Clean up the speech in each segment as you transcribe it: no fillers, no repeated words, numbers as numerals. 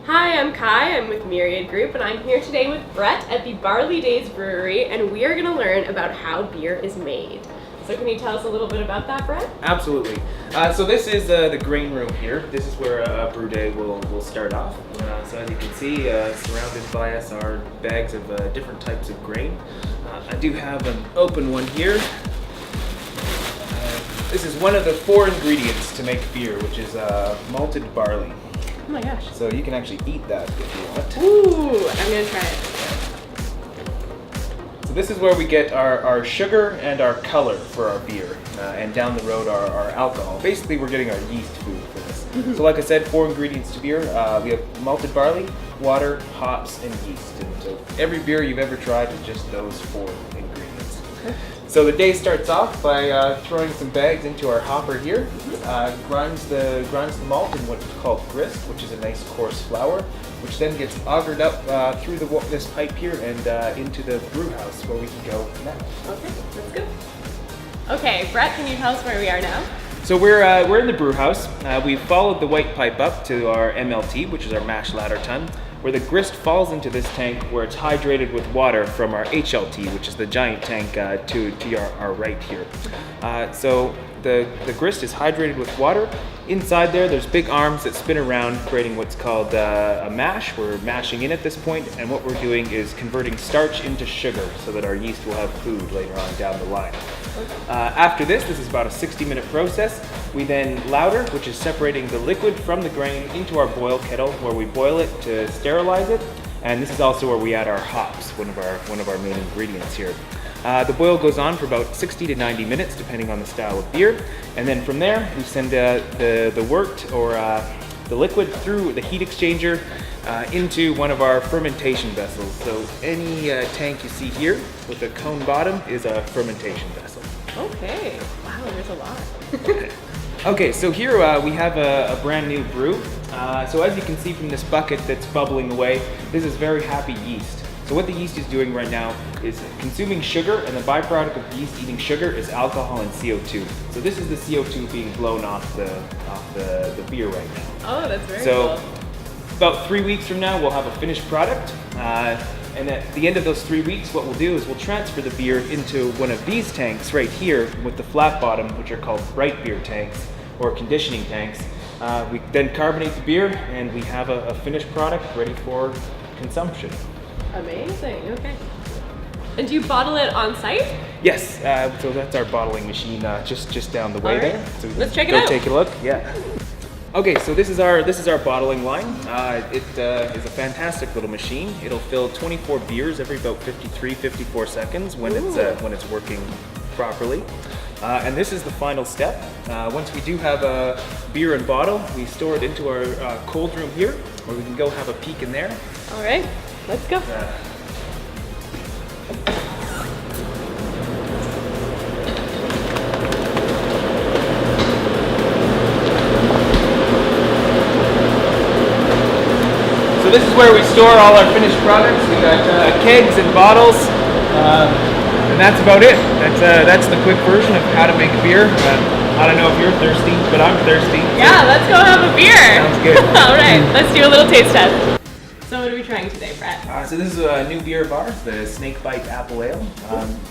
Hi, I'm Kai. I'm with Myriad Group, and I'm here today with Brett at the Barley Days Brewery, and we are going to learn about how beer is made. So can you tell us a little bit about that, Brett? Absolutely. So this is the grain room here. This is where a brew day will start off. So as you can see, surrounded by us are bags of different types of grain. I do have an open one here. This is one of the 4 ingredients to make beer, which is malted barley. Oh my gosh. So you can actually eat that if you want. Ooh, I'm going to try it. So this is where we get our sugar and our color for our beer, and down the road our alcohol. Basically, we're getting our yeast food for this. So like I said, 4 ingredients to beer. We have malted barley, water, hops, and yeast. And so every beer you've ever tried is just those 4 ingredients. Okay. So the day starts off by throwing some bags into our hopper here. Grinds the malt in what's called grist, which is a nice coarse flour, which then gets augered up through this pipe here and into the brew house where we can go now. Okay, let's go. Okay, Brett, can you tell us where we are now? So we're in the brew house. We've followed the white pipe up to our MLT, which is our mash ladder tun, where the grist falls into this tank where it's hydrated with water from our HLT, which is the giant tank to our right here. So the grist is hydrated with water. Inside there's big arms that spin around, creating what's called a mash. We're mashing in at this point, and what we're doing is converting starch into sugar so that our yeast will have food later on down the line. After this is about a 60-minute process. We then lauter, which is separating the liquid from the grain, into our boil kettle where we boil it to sterilize it. And this is also where we add our hops, one of our main ingredients here. The boil goes on for about 60 to 90 minutes, depending on the style of beer. And then from there, we send the wort or the liquid through the heat exchanger into one of our fermentation vessels. So any tank you see here with a cone bottom is a fermentation vessel. Okay. Wow, there's a lot. Okay, so here we have a brand new brew. So as you can see from this bucket that's bubbling away, this is very happy yeast. So what the yeast is doing right now is consuming sugar, and the byproduct of yeast eating sugar is alcohol and CO2. So this is the CO2 being blown off the beer right now. Oh, that's very cool. So about 3 weeks from now, we'll have a finished product. And at the end of those 3 weeks, what we'll do is we'll transfer the beer into one of these tanks right here with the flat bottom, which are called bright beer tanks or conditioning tanks. We then carbonate the beer, and we have a finished product ready for consumption. amazing. Okay. And do you bottle it on site? Yes, so that's our bottling machine just down the way there. So let's check it out. Go take a look. Yeah. Okay, so this is our bottling line. It is a fantastic little machine. It'll fill 24 beers every about 54 seconds when it's working properly. And this is the final step. Once we do have a beer in bottle, we store it into our cold room here, where we can go have a peek in there. All right, let's go. So this is where we store all our finished products. We got kegs and bottles, and that's about it. That's the quick version of how to make beer. I don't know if you're thirsty, but I'm thirsty. Yeah, let's go have a beer. Sounds good. All right, let's do a little taste test. So what are we trying today, Brett? So this is a new beer of ours, the Snakebite Apple Ale,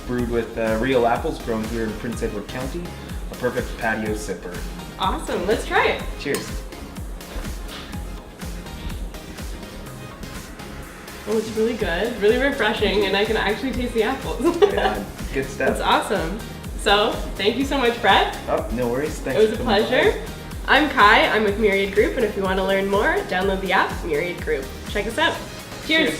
brewed with real apples grown here in Prince Edward County. A perfect patio sipper. Awesome, let's try it. Cheers. Oh, it's really good, really refreshing, and I can actually taste the apples. Yeah, good stuff. That's awesome. So, thank you so much, Brett. Oh, no worries. Thanks. It was a pleasure. I'm Kai, I'm with Myriad Group, and if you want to learn more, download the app, Myriad Group. Check us out. Cheers.